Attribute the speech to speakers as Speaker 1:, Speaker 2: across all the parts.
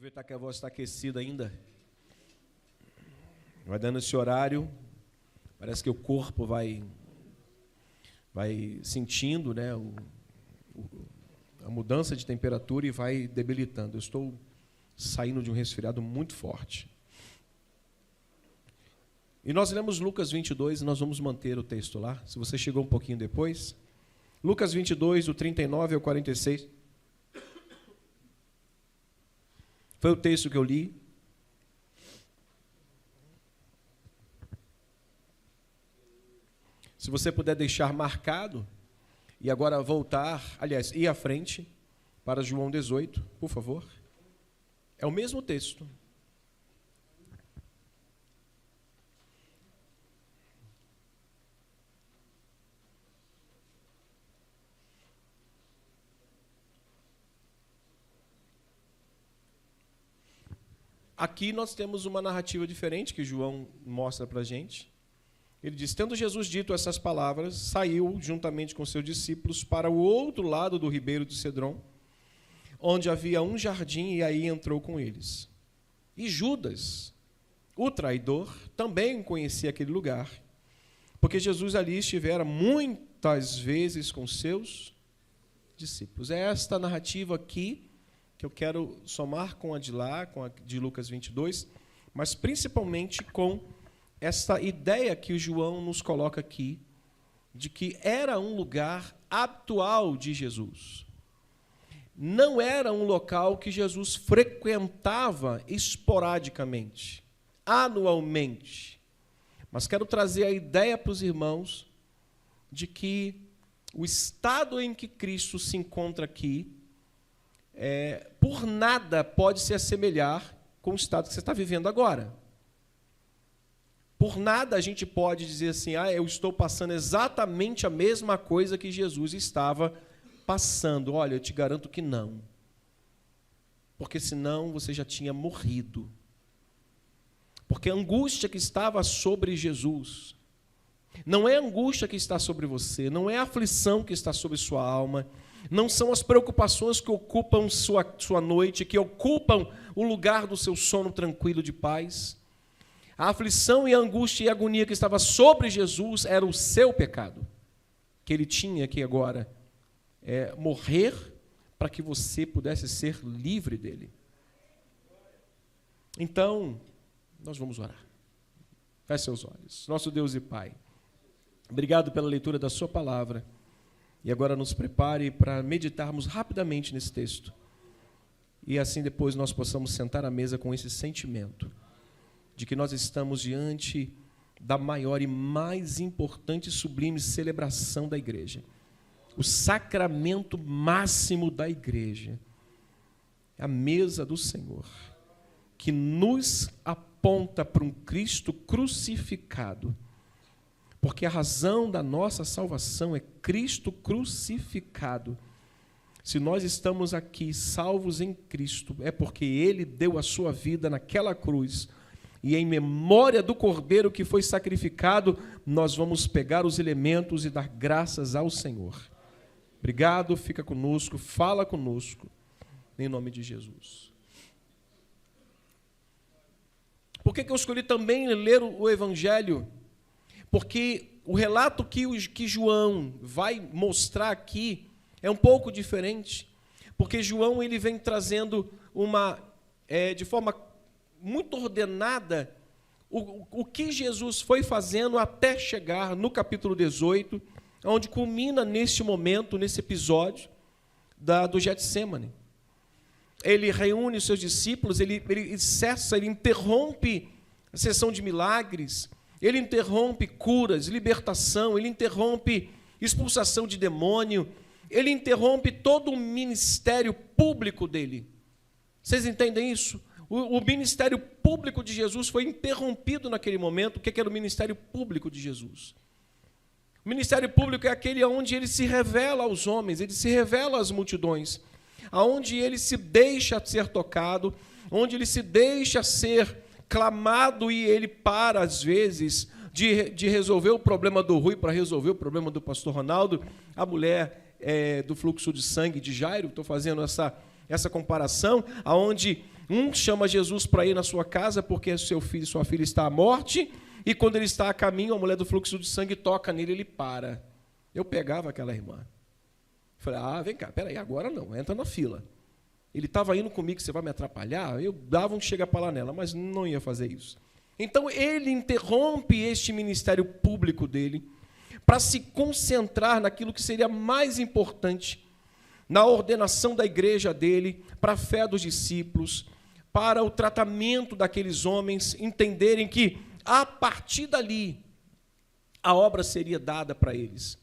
Speaker 1: Aproveitar que a voz está aquecida ainda. Vai dando esse horário, parece que o corpo vai sentindo, né, a mudança de temperatura e vai debilitando. Eu estou saindo de um resfriado muito forte. E nós lemos Lucas 22 e nós vamos manter o texto lá. Se você chegou um pouquinho depois. Lucas 22, do 39 ao 46. Foi o texto que eu li. Se você puder deixar marcado, e agora voltar, aliás, ir à frente, para João 18, por favor. É o mesmo texto. Aqui nós temos uma narrativa diferente que João mostra para a gente. Ele diz, tendo Jesus dito essas palavras, saiu juntamente com seus discípulos para o outro lado do ribeiro de Cedron, onde havia um jardim, e aí entrou com eles. E Judas, o traidor, também conhecia aquele lugar, porque Jesus ali estivera muitas vezes com seus discípulos. É esta narrativa aqui que eu quero somar com a de lá, com a de Lucas 22, mas principalmente com esta ideia que o João nos coloca aqui, de que era um lugar habitual de Jesus. Não era um local que Jesus frequentava esporadicamente, anualmente. Mas quero trazer a ideia para os irmãos de que o estado em que Cristo se encontra aqui, por nada pode se assemelhar com o estado que você está vivendo agora. Por nada a gente pode dizer assim, eu estou passando exatamente a mesma coisa que Jesus estava passando. Olha, eu te garanto que não. Porque senão você já tinha morrido. Porque a angústia que estava sobre Jesus não é a angústia que está sobre você, não é a aflição que está sobre sua alma, não são as preocupações que ocupam sua noite, que ocupam o lugar do seu sono tranquilo de paz. A aflição e a angústia e a agonia que estava sobre Jesus era o seu pecado, que ele tinha que agora morrer para que você pudesse ser livre dele. Então, nós vamos orar. Feche seus olhos. Nosso Deus e Pai, obrigado pela leitura da sua palavra. E agora nos prepare para meditarmos rapidamente nesse texto. E assim depois nós possamos sentar à mesa com esse sentimento de que nós estamos diante da maior e mais importante e sublime celebração da igreja. O sacramento máximo da igreja. A mesa do Senhor, que nos aponta para um Cristo crucificado. Porque a razão da nossa salvação é Cristo crucificado. Se nós estamos aqui salvos em Cristo, é porque Ele deu a sua vida naquela cruz. E em memória do Cordeiro que foi sacrificado, nós vamos pegar os elementos e dar graças ao Senhor. Obrigado, fica conosco, fala conosco, em nome de Jesus. Por que eu escolhi também ler o Evangelho? Porque o relato que João vai mostrar aqui é um pouco diferente, porque João ele vem trazendo de forma muito ordenada o que Jesus foi fazendo até chegar no capítulo 18, onde culmina neste momento, nesse episódio do Getsêmani. Ele reúne os seus discípulos, ele cessa, ele interrompe a sessão de milagres, ele interrompe curas, libertação, ele interrompe expulsação de demônio, ele interrompe todo o ministério público dele. Vocês entendem isso? O ministério público de Jesus foi interrompido naquele momento. O que era o ministério público de Jesus? O ministério público é aquele onde ele se revela aos homens, ele se revela às multidões, onde ele se deixa ser tocado, onde ele se deixa ser clamado e ele para, às vezes, de resolver o problema do Rui para resolver o problema do pastor Ronaldo, a mulher do fluxo de sangue de Jairo. Estou fazendo essa comparação, onde Um chama Jesus para ir na sua casa porque seu filho, sua filha está à morte, e quando ele está a caminho, a mulher do fluxo de sangue toca nele, ele para. Eu pegava aquela irmã. Falei, vem cá, peraí, agora não, entra na fila. Ele estava indo comigo, você vai me atrapalhar? Eu dava um chega para lá nela, mas não ia fazer isso. Então ele interrompe este ministério público dele para se concentrar naquilo que seria mais importante, na ordenação da igreja dele, para a fé dos discípulos, para o tratamento daqueles homens entenderem que, a partir dali, a obra seria dada para eles.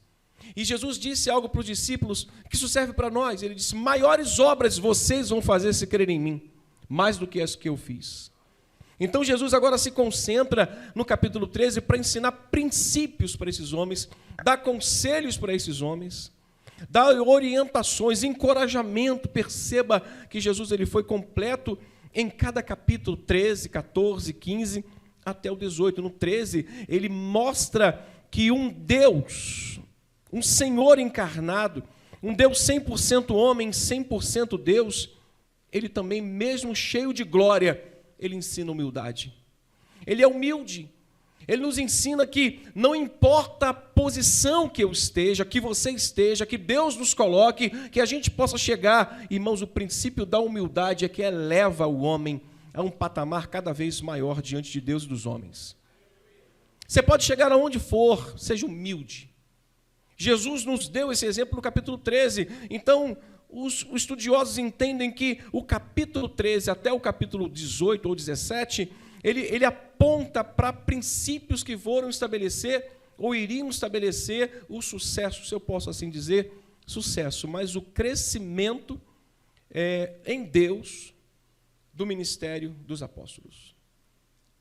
Speaker 1: E Jesus disse algo para os discípulos, que isso serve para nós. Ele disse, maiores obras vocês vão fazer se crerem em mim, mais do que as que eu fiz. Então Jesus agora se concentra no capítulo 13 para ensinar princípios para esses homens, dar conselhos para esses homens, dar orientações, encorajamento. Perceba que Jesus ele foi completo em cada capítulo, 13, 14, 15, até o 18. No 13, ele mostra que um Deus, um Senhor encarnado, um Deus 100% homem, 100% Deus, ele também, mesmo cheio de glória, ele ensina humildade. Ele é humilde. Ele nos ensina que não importa a posição que eu esteja, que você esteja, que Deus nos coloque, que a gente possa chegar. Irmãos, o princípio da humildade é que eleva o homem a um patamar cada vez maior diante de Deus e dos homens. Você pode chegar aonde for, seja humilde. Jesus nos deu esse exemplo no capítulo 13. Então, os estudiosos entendem que o capítulo 13 até o capítulo 18 ou 17, ele aponta para princípios que foram estabelecer, ou iriam estabelecer, o sucesso, se eu posso assim dizer, sucesso, mas o crescimento em Deus do ministério dos apóstolos.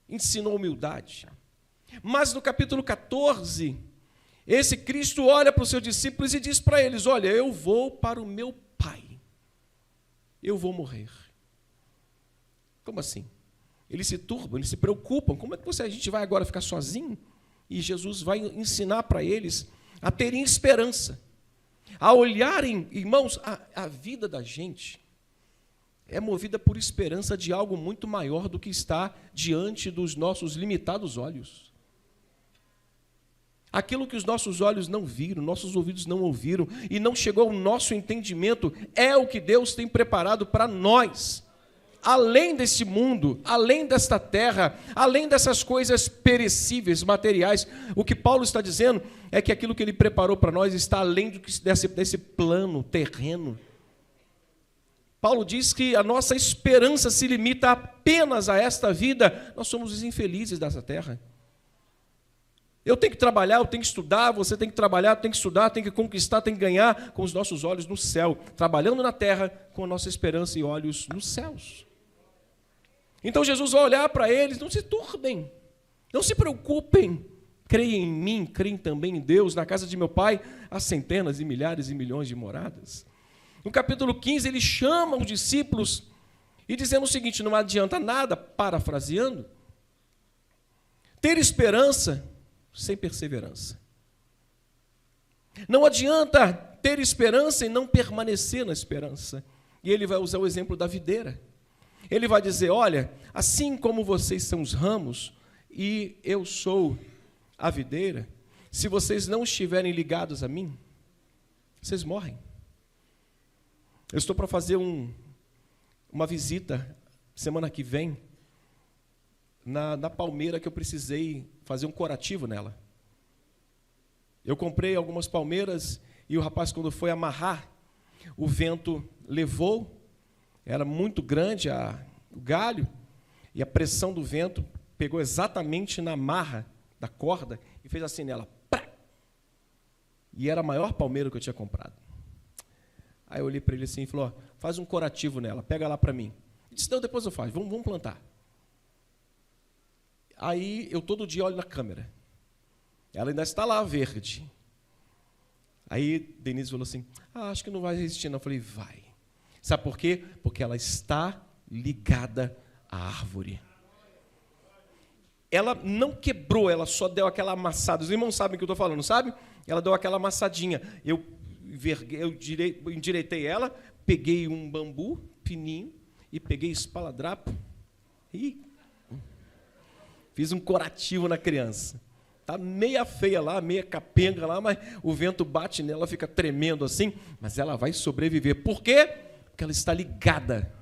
Speaker 1: Ensinou humildade. Mas no capítulo 14, esse Cristo olha para os seus discípulos e diz para eles, olha, eu vou para o meu Pai, eu vou morrer. Como assim? Eles se turbam, eles se preocupam, como é que a gente vai agora ficar sozinho? E Jesus vai ensinar para eles a terem esperança, a olharem, irmãos, a vida da gente é movida por esperança de algo muito maior do que está diante dos nossos limitados olhos. Aquilo que os nossos olhos não viram, nossos ouvidos não ouviram e não chegou ao nosso entendimento, é o que Deus tem preparado para nós. Além desse mundo, além desta terra, além dessas coisas perecíveis, materiais, o que Paulo está dizendo é que aquilo que ele preparou para nós está além desse plano terreno. Paulo diz que a nossa esperança se limita apenas a esta vida. Nós somos os infelizes dessa terra. Eu tenho que trabalhar, eu tenho que estudar, você tem que trabalhar, tem que estudar, tem que conquistar, tem que ganhar com os nossos olhos no céu, trabalhando na terra com a nossa esperança e olhos nos céus. Então Jesus vai olhar para eles, não se turbem, não se preocupem, creem em mim, creem também em Deus, na casa de meu Pai há centenas e milhares e milhões de moradas. No capítulo 15 ele chama os discípulos e dizendo o seguinte, não adianta nada, parafraseando, ter esperança sem perseverança. Não adianta ter esperança e não permanecer na esperança. E ele vai usar o exemplo da videira. Ele vai dizer, olha, assim como vocês são os ramos e eu sou a videira, se vocês não estiverem ligados a mim, vocês morrem. Eu estou para fazer uma visita semana que vem na palmeira que eu precisei fazer um corativo nela. Eu comprei algumas palmeiras e o rapaz, quando foi amarrar, o vento levou, era muito grande o galho, e a pressão do vento pegou exatamente na amarra da corda e fez assim nela. Pá! E era a maior palmeira que eu tinha comprado. Aí eu olhei para ele assim e falou, faz um corativo nela, pega lá para mim. Ele disse, não, depois eu faço, vamos plantar. Aí eu todo dia olho na câmera. Ela ainda está lá, verde. Aí Denise falou assim, acho que não vai resistir não. Eu falei, vai. Sabe por quê? Porque ela está ligada à árvore. Ela não quebrou, ela só deu aquela amassada. Os irmãos sabem o que eu estou falando, sabe? Ela deu aquela amassadinha. Eu endireitei ela, peguei um bambu fininho e peguei espaladrapo e fiz um curativo na criança. Está meia feia lá, meia capenga lá, mas o vento bate nela, fica tremendo assim, mas ela vai sobreviver. Por quê? Porque ela está ligada.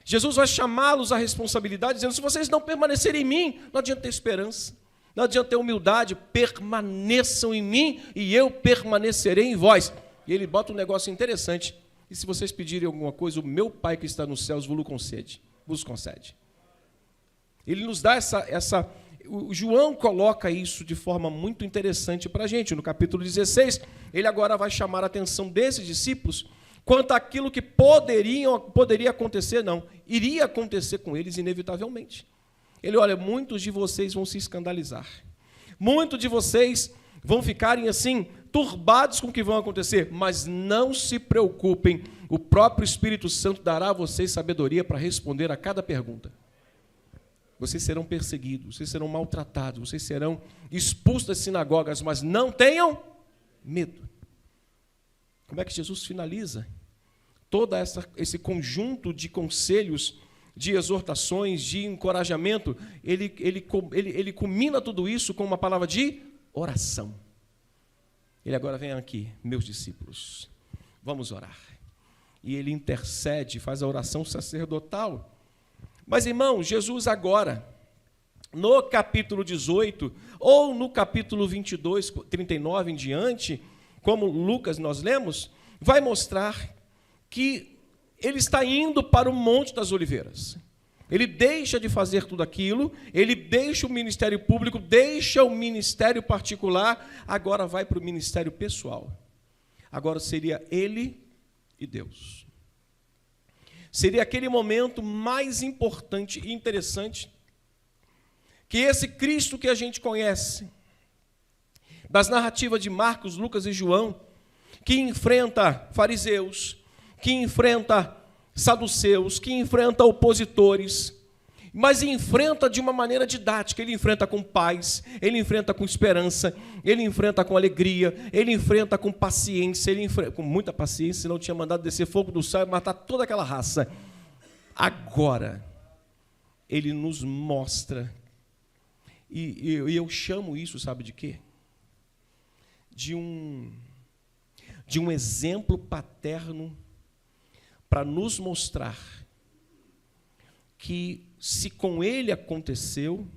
Speaker 1: Jesus vai chamá-los à responsabilidade, dizendo, se vocês não permanecerem em mim, não adianta ter esperança, não adianta ter humildade, permaneçam em mim e eu permanecerei em vós. E ele bota um negócio interessante, e se vocês pedirem alguma coisa, o meu Pai que está nos céus vos concede. Ele nos dá o João coloca isso de forma muito interessante para a gente. No capítulo 16, ele agora vai chamar a atenção desses discípulos quanto àquilo que poderia acontecer, não, iria acontecer com eles inevitavelmente. Ele, olha, muitos de vocês vão se escandalizar. Muitos de vocês vão ficarem assim, turbados com o que vão acontecer, mas não se preocupem, o próprio Espírito Santo dará a vocês sabedoria para responder a cada pergunta. Vocês serão perseguidos, vocês serão maltratados, vocês serão expulsos das sinagogas, mas não tenham medo. Como é que Jesus finaliza todo esse conjunto de conselhos, de exortações, de encorajamento? Ele culmina tudo isso com uma palavra de oração. Ele agora vem aqui, meus discípulos, vamos orar. E ele intercede, faz a oração sacerdotal. Mas, irmão, Jesus agora, no capítulo 18, ou no capítulo 22, 39 em diante, como Lucas nós lemos, vai mostrar que ele está indo para o Monte das Oliveiras. Ele deixa de fazer tudo aquilo, ele deixa o ministério público, deixa o ministério particular, agora vai para o ministério pessoal. Agora seria ele e Deus. Seria aquele momento mais importante e interessante que esse Cristo que a gente conhece, das narrativas de Marcos, Lucas e João, que enfrenta fariseus, que enfrenta saduceus, que enfrenta opositores, mas enfrenta de uma maneira didática. Ele enfrenta com paz, ele enfrenta com esperança, ele enfrenta com alegria, ele enfrenta com paciência, com muita paciência, senão tinha mandado descer fogo do céu e matar toda aquela raça. Agora, ele nos mostra, e eu chamo isso, sabe de quê? De um exemplo paterno para nos mostrar que se com ele aconteceu,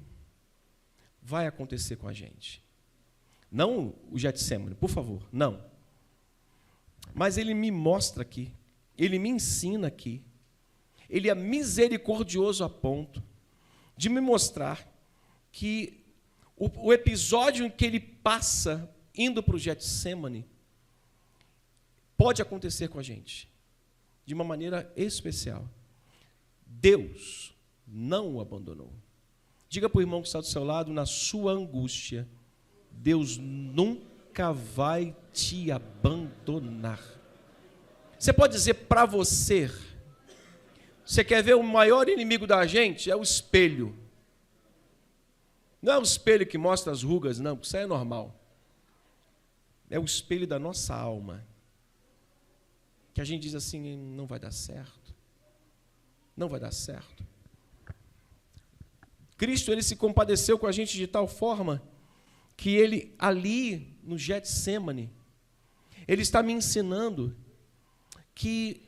Speaker 1: vai acontecer com a gente. Não o Getsêmani, por favor, não. Mas ele me mostra aqui, ele me ensina aqui, ele é misericordioso a ponto de me mostrar que o episódio em que ele passa indo para o Getsêmani pode acontecer com a gente, de uma maneira especial. Deus não o abandonou. Diga para o irmão que está do seu lado, na sua angústia, Deus nunca vai te abandonar. Você pode dizer para você, você quer ver o maior inimigo da gente? É o espelho. Não é o espelho que mostra as rugas, não, porque isso aí é normal. É o espelho da nossa alma. Que a gente diz assim, não vai dar certo. Não vai dar certo. Cristo, ele se compadeceu com a gente de tal forma que ele, ali no Getsêmani, ele está me ensinando que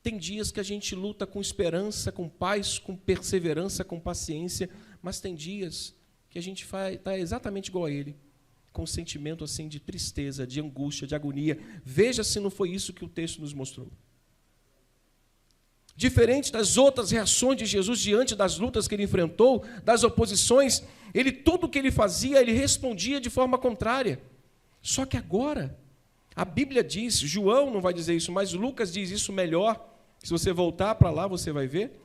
Speaker 1: tem dias que a gente luta com esperança, com paz, com perseverança, com paciência, mas tem dias que a gente está exatamente igual a ele, com um sentimento assim de tristeza, de angústia, de agonia. Veja se não foi isso que o texto nos mostrou. Diferente das outras reações de Jesus diante das lutas que ele enfrentou, das oposições, tudo o que ele fazia, ele respondia de forma contrária. Só que agora, a Bíblia diz, João não vai dizer isso, mas Lucas diz isso melhor. Se você voltar para lá, você vai ver.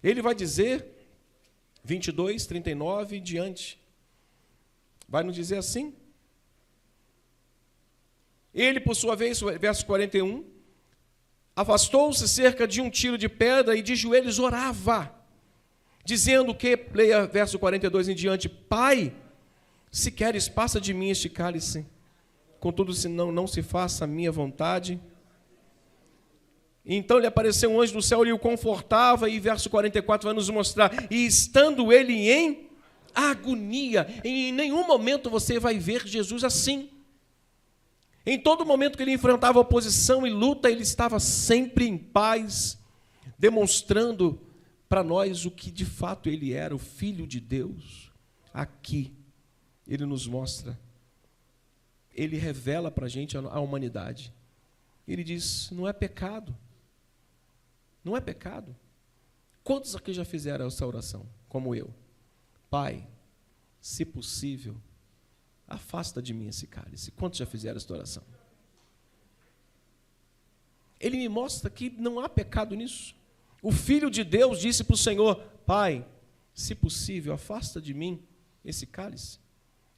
Speaker 1: Ele vai dizer, 22, 39 e diante. Vai nos dizer assim. Ele, por sua vez, verso 41, afastou-se cerca de um tiro de pedra e de joelhos orava, dizendo que, leia verso 42 em diante, Pai, se queres, passa de mim este cálice, contudo, senão não se faça a minha vontade, Então lhe apareceu um anjo do céu e o confortava, e verso 44 vai nos mostrar, e estando ele em agonia, em nenhum momento você vai ver Jesus assim. Em todo momento que ele enfrentava oposição e luta, ele estava sempre em paz, demonstrando para nós o que de fato ele era, o Filho de Deus. Aqui, ele nos mostra, ele revela para a gente a humanidade. Ele diz, não é pecado. Não é pecado. Quantos aqui já fizeram essa oração, como eu? Pai, se possível, afasta de mim esse cálice. Quantos já fizeram essa oração? Ele me mostra que não há pecado nisso. O Filho de Deus disse para o Senhor, Pai, se possível, afasta de mim esse cálice.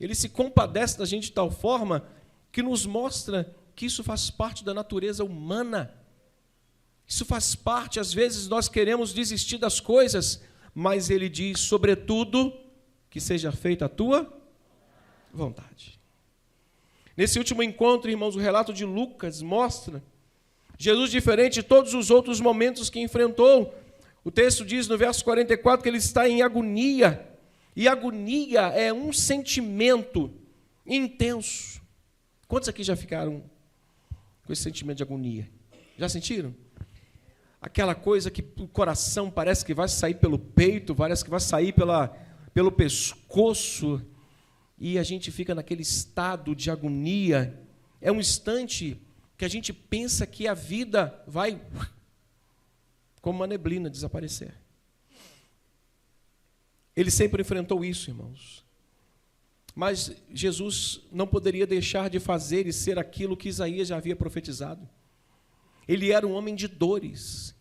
Speaker 1: Ele se compadece da gente de tal forma que nos mostra que isso faz parte da natureza humana. Isso faz parte, às vezes nós queremos desistir das coisas, mas ele diz, sobretudo, que seja feita a tua vontade. Nesse último encontro, irmãos, o relato de Lucas mostra Jesus diferente de todos os outros momentos que enfrentou. O texto diz no verso 44 que ele está em agonia, e agonia é um sentimento intenso. Quantos aqui já ficaram com esse sentimento de agonia? Já sentiram? Aquela coisa que o coração parece que vai sair pelo peito, parece que vai sair pelo pescoço, e a gente fica naquele estado de agonia. É um instante que a gente pensa que a vida vai, como uma neblina, desaparecer. Ele sempre enfrentou isso, irmãos. Mas Jesus não poderia deixar de fazer e ser aquilo que Isaías já havia profetizado. Ele era um homem de dores.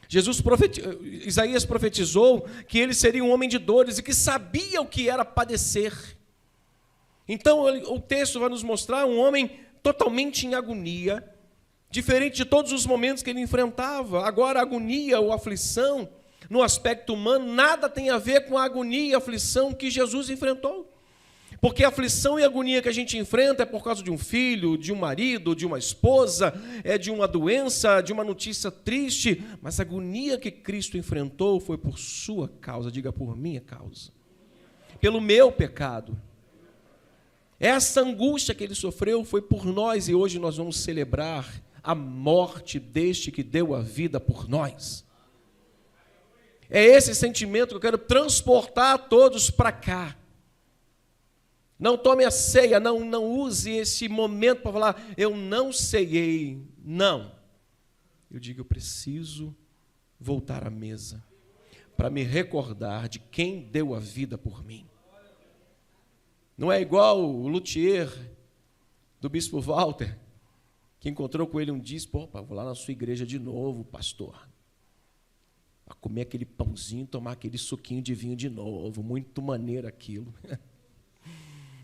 Speaker 1: Isaías profetizou que ele seria um homem de dores e que sabia o que era padecer. Então o texto vai nos mostrar um homem totalmente em agonia, diferente de todos os momentos que ele enfrentava. Agora, a agonia ou aflição, no aspecto humano, nada tem a ver com a agonia e aflição que Jesus enfrentou. Porque a aflição e a agonia que a gente enfrenta é por causa de um filho, de um marido, de uma esposa, é de uma doença, de uma notícia triste, mas a agonia que Cristo enfrentou foi por sua causa, diga, por minha causa, pelo meu pecado. Essa angústia que ele sofreu foi por nós, e hoje nós vamos celebrar a morte deste que deu a vida por nós. É esse sentimento que eu quero transportar a todos para cá. Não tome a ceia, não use esse momento para falar, eu não ceiei. Não. Eu digo, eu preciso voltar à mesa para me recordar de quem deu a vida por mim. Não é igual o luthier do bispo Walter, que encontrou com ele um dia e disse, vou lá na sua igreja de novo, pastor, para comer aquele pãozinho, tomar aquele suquinho de vinho de novo, muito maneiro aquilo.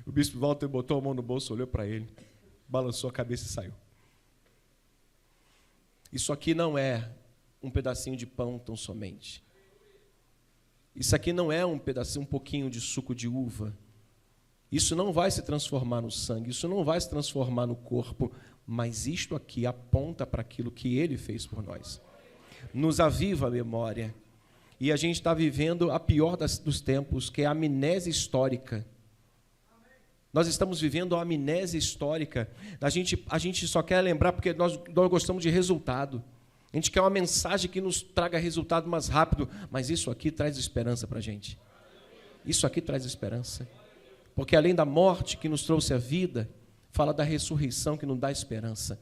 Speaker 1: O bispo Walter botou a mão no bolso, olhou para ele, balançou a cabeça e saiu. Isso aqui não é um pedacinho de pão tão somente. Isso aqui não é um pedacinho, um pouquinho de suco de uva. Isso não vai se transformar no sangue, isso não vai se transformar no corpo, mas isto aqui aponta para aquilo que ele fez por nós. Nos aviva a memória. E a gente está vivendo a pior dos tempos, que é a amnésia histórica. Nós estamos vivendo a amnésia histórica. A gente só quer lembrar porque nós gostamos de resultado. A gente quer uma mensagem que nos traga resultado mais rápido, mas isso aqui traz esperança para a gente. Isso aqui traz esperança. Porque além da morte que nos trouxe a vida, fala da ressurreição que nos dá esperança.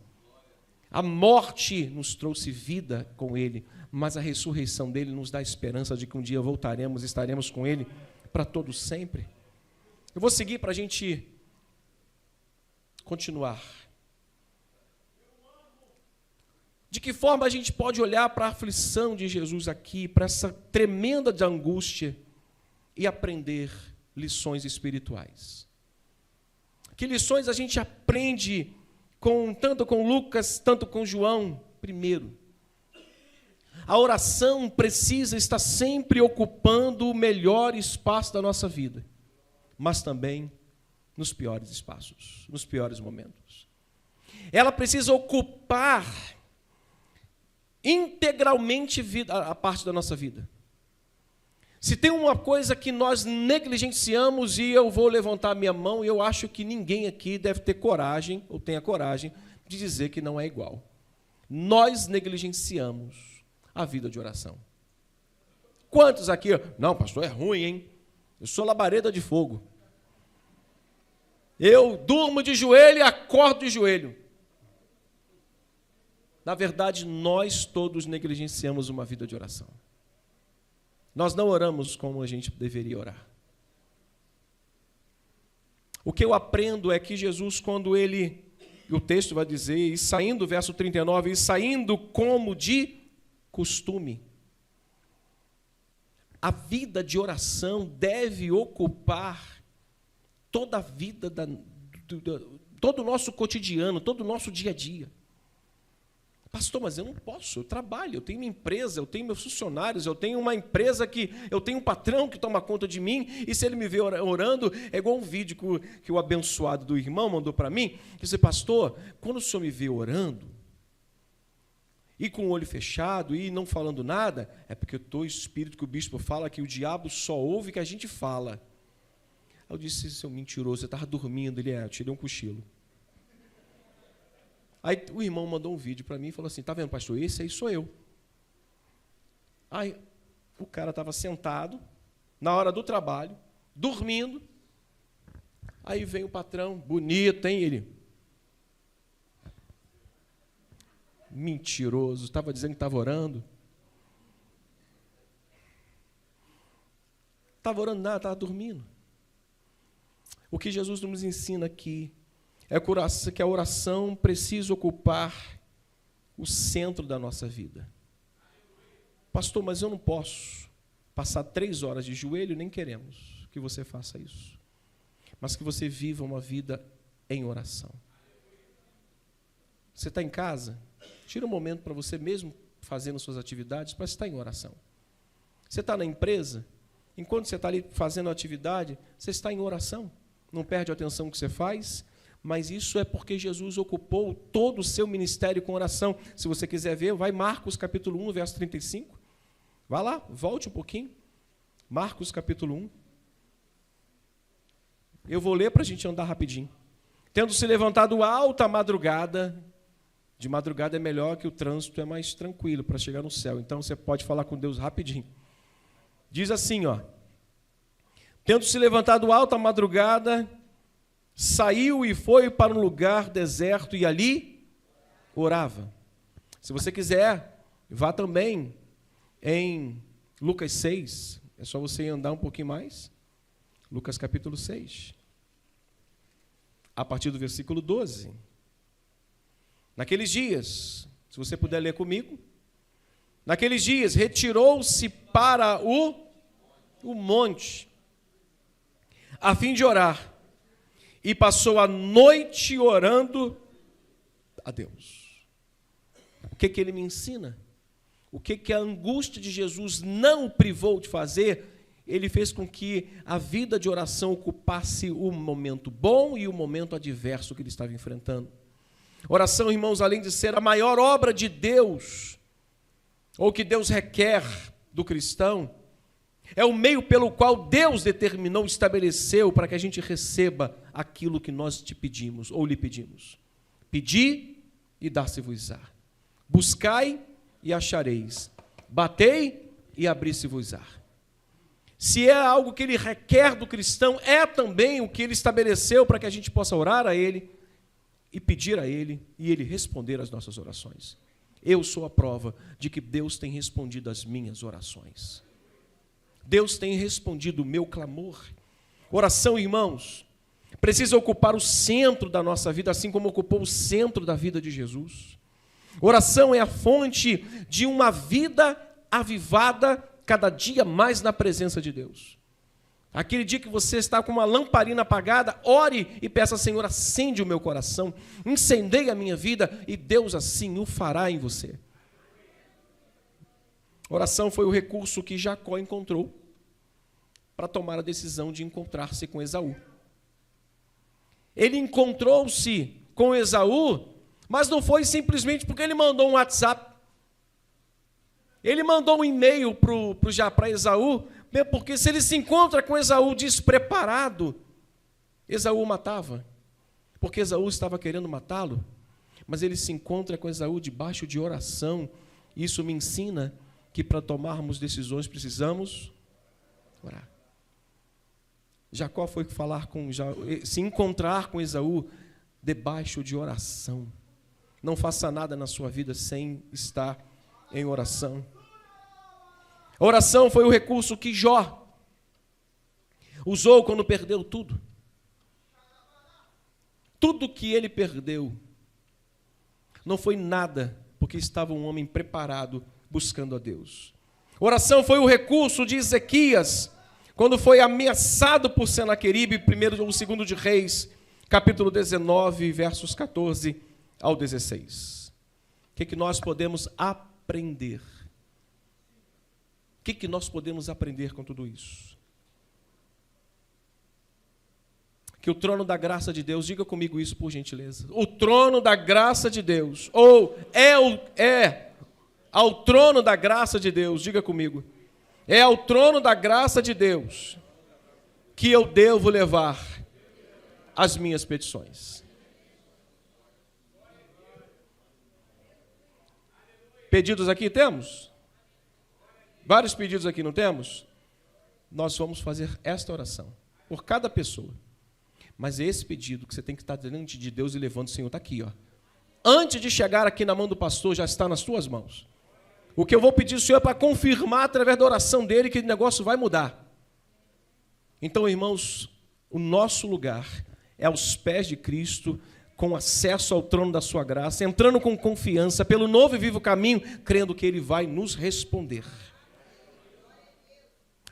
Speaker 1: A morte nos trouxe vida com ele, mas a ressurreição dele nos dá esperança de que um dia voltaremos, estaremos com ele para todo sempre. Eu vou seguir para a gente continuar. De que forma a gente pode olhar para a aflição de Jesus aqui, para essa tremenda de angústia e aprender lições espirituais? Que lições a gente aprende tanto com Lucas, tanto com João? Primeiro, a oração precisa estar sempre ocupando o melhor espaço da nossa vida, mas também nos piores espaços, nos piores momentos. Ela precisa ocupar integralmente a parte da nossa vida. Se tem uma coisa que nós negligenciamos, e eu vou levantar a minha mão, e eu acho que ninguém aqui deve ter coragem, ou tenha coragem, de dizer que não é igual. Nós negligenciamos a vida de oração. Quantos aqui, não, pastor, é ruim, hein? Eu sou labareda de fogo. Eu durmo de joelho e acordo de joelho. Na verdade, nós todos negligenciamos uma vida de oração. Nós não oramos como a gente deveria orar. O que eu aprendo é que Jesus, quando ele, o texto vai dizer, e saindo, verso 39, e saindo como de costume. A vida de oração deve ocupar toda a vida, todo o nosso cotidiano, todo o nosso dia a dia. Pastor, mas eu não posso, eu trabalho, eu tenho minha empresa, eu tenho meus funcionários, eu tenho uma empresa eu tenho um patrão que toma conta de mim, e se ele me vê orando, é igual um vídeo que o abençoado do irmão mandou para mim, que disse, pastor, quando o senhor me vê orando, e com o olho fechado, e não falando nada, é porque eu estou espírito que o bispo fala que o diabo só ouve que a gente fala. Eu disse, seu mentiroso, você estava dormindo, eu tirei um cochilo. Aí o irmão mandou um vídeo para mim e falou assim, tá vendo, pastor, esse aí sou eu. Aí o cara estava sentado, na hora do trabalho, dormindo, aí vem o patrão, bonito, hein, ele? Mentiroso, estava dizendo que estava orando. Estava orando nada, estava dormindo. O que Jesus nos ensina aqui é que a oração precisa ocupar o centro da nossa vida. Pastor, mas eu não posso passar 3 horas de joelho, nem queremos que você faça isso. Mas que você viva uma vida em oração. Você está em casa? Tira um momento para você mesmo fazendo suas atividades, para estar em oração. Você está na empresa? Enquanto você está ali fazendo a atividade, você está em oração. Não perde a atenção que você faz, mas isso é porque Jesus ocupou todo o seu ministério com oração. Se você quiser ver, vai Marcos capítulo 1, verso 35. Vai lá, volte um pouquinho. Marcos capítulo 1. Eu vou ler para a gente andar rapidinho. Tendo se levantado alta madrugada, de madrugada é melhor que o trânsito é mais tranquilo para chegar no céu. Então você pode falar com Deus rapidinho. Diz assim, ó. Tendo se levantado alta madrugada, saiu e foi para um lugar deserto e ali orava. Se você quiser, vá também em Lucas 6. É só você andar um pouquinho mais. Lucas capítulo 6. A partir do versículo 12. Naqueles dias, se você puder ler comigo. Naqueles dias, retirou-se para o monte, a fim de orar. E passou a noite orando a Deus. O que ele me ensina? O que a angústia de Jesus não o privou de fazer? Ele fez com que a vida de oração ocupasse o momento bom e o momento adverso que ele estava enfrentando. Oração, irmãos, além de ser a maior obra de Deus, ou que Deus requer do cristão, é o meio pelo qual Deus determinou, estabeleceu para que a gente receba aquilo que nós te pedimos ou lhe pedimos. Pedi e dar-se-vos-á. Buscai e achareis. Batei e abri-se-vos-á. Se é algo que ele requer do cristão, é também o que ele estabeleceu para que a gente possa orar a ele e pedir a ele e ele responder às nossas orações. Eu sou a prova de que Deus tem respondido às minhas orações. Deus tem respondido o meu clamor. Oração, irmãos, precisa ocupar o centro da nossa vida, assim como ocupou o centro da vida de Jesus. Oração é a fonte de uma vida avivada cada dia mais na presença de Deus. Aquele dia que você está com uma lamparina apagada, ore e peça, Senhor, acende o meu coração, incendeie a minha vida, e Deus assim o fará em você. Oração foi o recurso que Jacó encontrou para tomar a decisão de encontrar-se com Esaú. Ele encontrou-se com Esaú, mas não foi simplesmente porque ele mandou um WhatsApp. Ele mandou um e-mail para Esaú, porque se ele se encontra com Esaú despreparado, Esaú o matava, porque Esaú estava querendo matá-lo, mas ele se encontra com Esaú debaixo de oração. Isso me ensina que para tomarmos decisões precisamos orar. Jacó foi se encontrar com Esaú debaixo de oração. Não faça nada na sua vida sem estar em oração. A oração foi o recurso que Jó usou quando perdeu tudo. Tudo que ele perdeu não foi nada, porque estava um homem preparado buscando a Deus. Oração foi o recurso de Ezequias, quando foi ameaçado por Senaqueribe, 1º ou 2º de Reis, capítulo 19, versos 14 ao 16. O que nós podemos aprender? O que nós podemos aprender com tudo isso? Que o trono da graça de Deus, diga comigo isso por gentileza, o trono da graça de Deus, ou ao trono da graça de Deus, diga comigo, é ao trono da graça de Deus que eu devo levar as minhas petições. Pedidos aqui temos? Vários pedidos aqui, não temos? Nós vamos fazer esta oração por cada pessoa. Mas esse pedido que você tem que estar diante de Deus e levando, Senhor, está aqui, ó. Antes de chegar aqui na mão do pastor, já está nas tuas mãos. O que eu vou pedir ao Senhor é para confirmar através da oração dele que o negócio vai mudar. Então, irmãos, o nosso lugar é aos pés de Cristo, com acesso ao trono da sua graça, entrando com confiança pelo novo e vivo caminho, crendo que ele vai nos responder.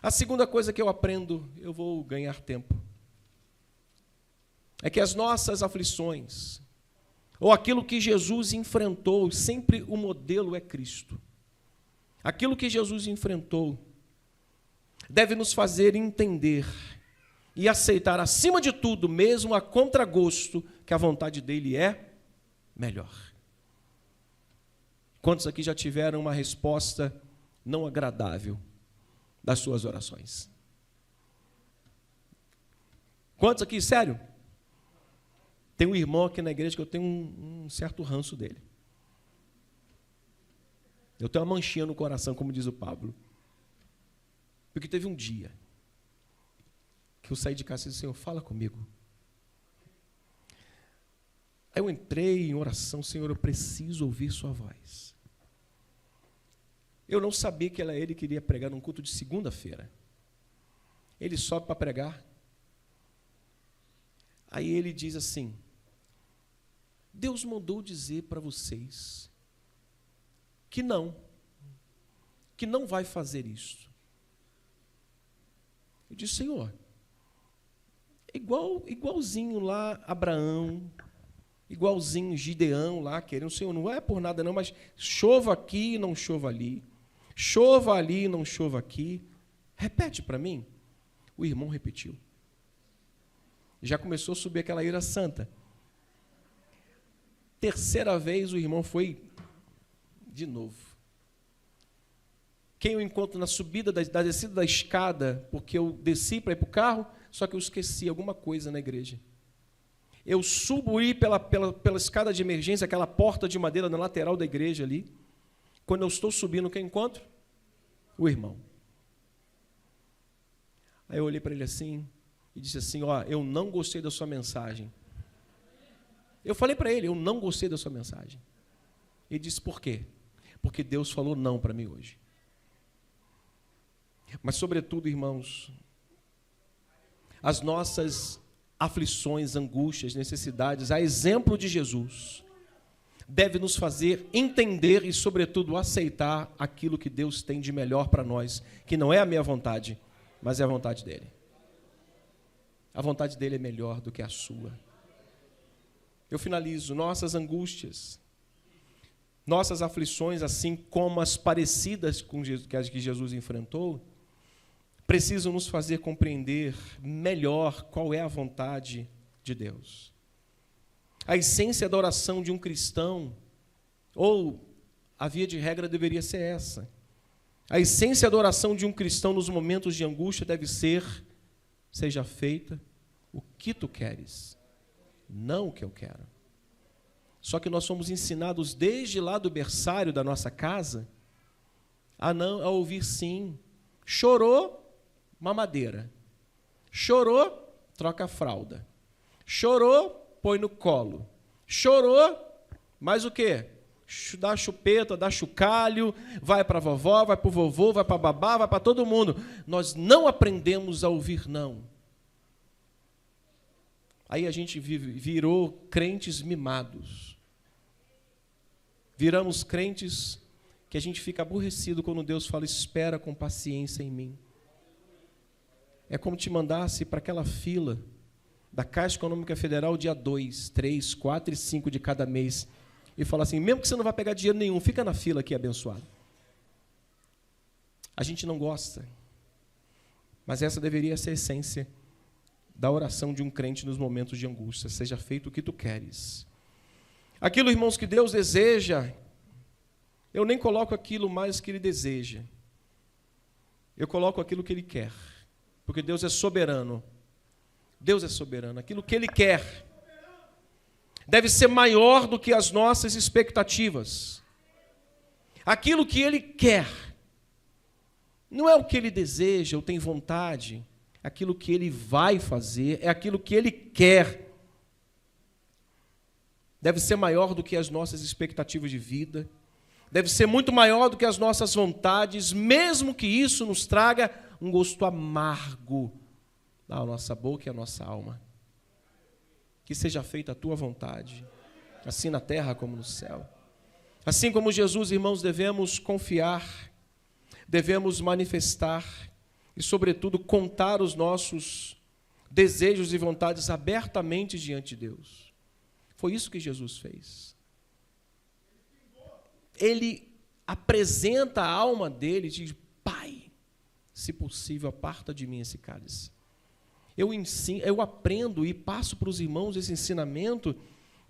Speaker 1: A segunda coisa que eu aprendo, eu vou ganhar tempo, é que as nossas aflições, ou aquilo que Jesus enfrentou, sempre o modelo é Cristo. Aquilo que Jesus enfrentou deve nos fazer entender e aceitar, acima de tudo, mesmo a contragosto, que a vontade dele é melhor. Quantos aqui já tiveram uma resposta não agradável das suas orações? Quantos aqui, sério? Tem um irmão aqui na igreja que eu tenho um certo ranço dele. Eu tenho uma manchinha no coração, como diz o Pablo. Porque teve um dia que eu saí de casa e disse, Senhor, fala comigo. Aí eu entrei em oração, Senhor, eu preciso ouvir sua voz. Eu não sabia que era ele que iria pregar num culto de segunda-feira. Ele sobe para pregar. Aí ele diz assim, Deus mandou dizer para vocês que não vai fazer isso. Eu disse, Senhor, igualzinho lá Abraão, igualzinho Gideão lá, querendo, Senhor, não é por nada não, mas chova aqui e não chova ali, chova ali e não chova aqui. Repete para mim. O irmão repetiu. Já começou a subir aquela ira santa. Terceira vez o irmão foi de novo. Quem eu encontro na subida, da descida da escada, porque eu desci para ir para o carro, só que eu esqueci alguma coisa na igreja. Eu subo aí pela escada de emergência, aquela porta de madeira na lateral da igreja ali. Quando eu estou subindo, quem encontro? O irmão. Aí eu olhei para ele assim e disse assim, ó, eu não gostei da sua mensagem. Eu falei para ele, eu não gostei da sua mensagem. Ele disse, por quê? Porque Deus falou não para mim hoje. Mas, sobretudo, irmãos, as nossas aflições, angústias, necessidades, a exemplo de Jesus, deve nos fazer entender e, sobretudo, aceitar aquilo que Deus tem de melhor para nós, que não é a minha vontade, mas é a vontade dele. A vontade dele é melhor do que a sua. Eu finalizo, nossas angústias, nossas aflições, assim como as parecidas com as que Jesus enfrentou, precisam nos fazer compreender melhor qual é a vontade de Deus. A essência da oração de um cristão, ou a via de regra deveria ser essa, A essência da oração de um cristão nos momentos de angústia deve ser: seja feita o que tu queres, não o que eu quero. Só que nós somos ensinados desde lá do berçário da nossa casa a ouvir sim. Chorou, mamadeira. Chorou, troca a fralda. Chorou, põe no colo. Chorou, mais o quê? Dá chupeta, dá chocalho, vai para a vovó, vai para o vovô, vai para a babá, vai para todo mundo. Nós não aprendemos a ouvir não. Aí a gente virou crentes mimados. Viramos crentes que a gente fica aborrecido quando Deus fala: espera com paciência em mim. É como te mandasse para aquela fila da Caixa Econômica Federal dia 2, 3, 4 e 5 de cada mês e falar assim: mesmo que você não vai pegar dinheiro nenhum, fica na fila aqui abençoado. A gente não gosta, mas essa deveria ser a essência da oração de um crente nos momentos de angústia: seja feito o que tu queres. Aquilo, irmãos, que Deus deseja, eu nem coloco aquilo mais que Ele deseja. Eu coloco aquilo que Ele quer, porque Deus é soberano. Deus é soberano. Aquilo que Ele quer deve ser maior do que as nossas expectativas. Aquilo que Ele quer não é o que Ele deseja ou tem vontade. Aquilo que Ele vai fazer é aquilo que Ele quer. Deve ser maior do que as nossas expectativas de vida. Deve ser muito maior do que as nossas vontades, mesmo que isso nos traga um gosto amargo na nossa boca e a nossa alma. Que seja feita a tua vontade, assim na terra como no céu. Assim como Jesus, irmãos, devemos confiar, devemos manifestar e, sobretudo, contar os nossos desejos e vontades abertamente diante de Deus. Foi isso que Jesus fez. Ele apresenta a alma dele e diz: Pai, se possível, aparta de mim esse cálice. Eu aprendo e passo para os irmãos esse ensinamento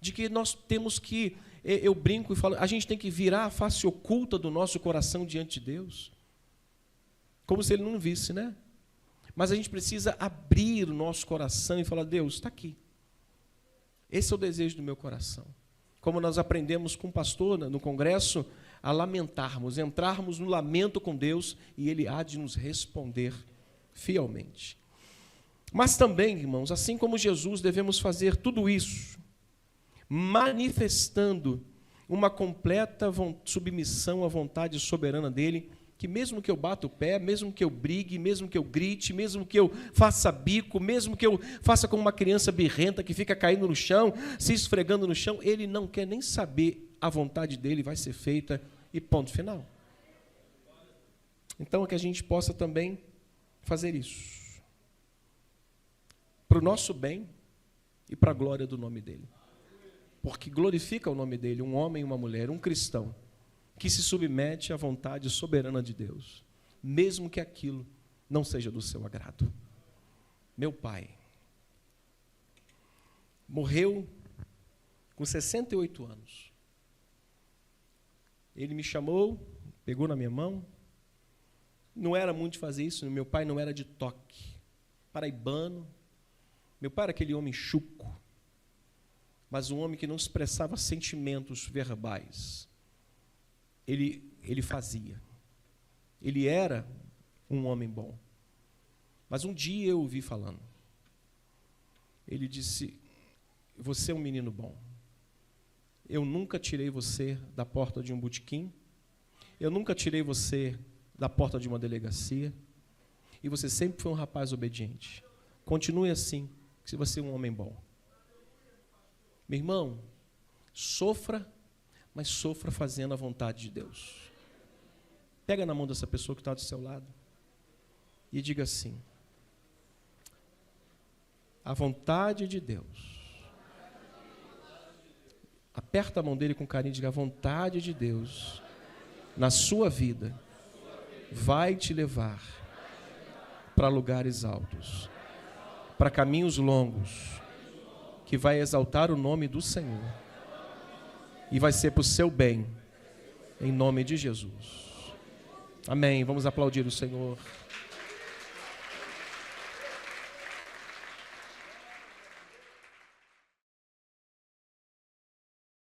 Speaker 1: de que nós temos que, eu brinco e falo, a gente tem que virar a face oculta do nosso coração diante de Deus, como se Ele não visse, né? Mas a gente precisa abrir o nosso coração e falar: Deus, está aqui. Esse é o desejo do meu coração. Como nós aprendemos com o pastor no congresso, a lamentarmos, entrarmos no lamento com Deus e Ele há de nos responder fielmente. Mas também, irmãos, assim como Jesus, devemos fazer tudo isso, manifestando uma completa submissão à vontade soberana dEle, que mesmo que eu bata o pé, mesmo que eu brigue, mesmo que eu grite, mesmo que eu faça bico, mesmo que eu faça como uma criança birrenta que fica caindo no chão, se esfregando no chão, Ele não quer nem saber, a vontade dEle vai ser feita e ponto final. Então, é que a gente possa também fazer isso, para o nosso bem e para a glória do nome dEle. Porque glorifica o nome dEle, um homem e uma mulher, um cristão, que se submete à vontade soberana de Deus, mesmo que aquilo não seja do seu agrado. Meu pai morreu com 68 anos. Ele me chamou, pegou na minha mão. Não era muito de fazer isso, meu pai não era de toque. Paraibano. Meu pai era aquele homem chuco, mas um homem que não expressava sentimentos verbais. Ele fazia. Ele era um homem bom. Mas um dia eu ouvi falando. Ele disse: você é um menino bom. Eu nunca tirei você da porta de um botequim. Eu nunca tirei você da porta de uma delegacia. E você sempre foi um rapaz obediente. Continue assim, que você é um homem bom. Meu irmão, sofra, mas sofra fazendo a vontade de Deus. Pega na mão dessa pessoa que está do seu lado e diga assim: a vontade de Deus. Aperta a mão dele com carinho e diga: a vontade de Deus na sua vida vai te levar para lugares altos, para caminhos longos, que vai exaltar o nome do Senhor. E vai ser para o seu bem, em nome de Jesus. Amém. Vamos aplaudir o Senhor.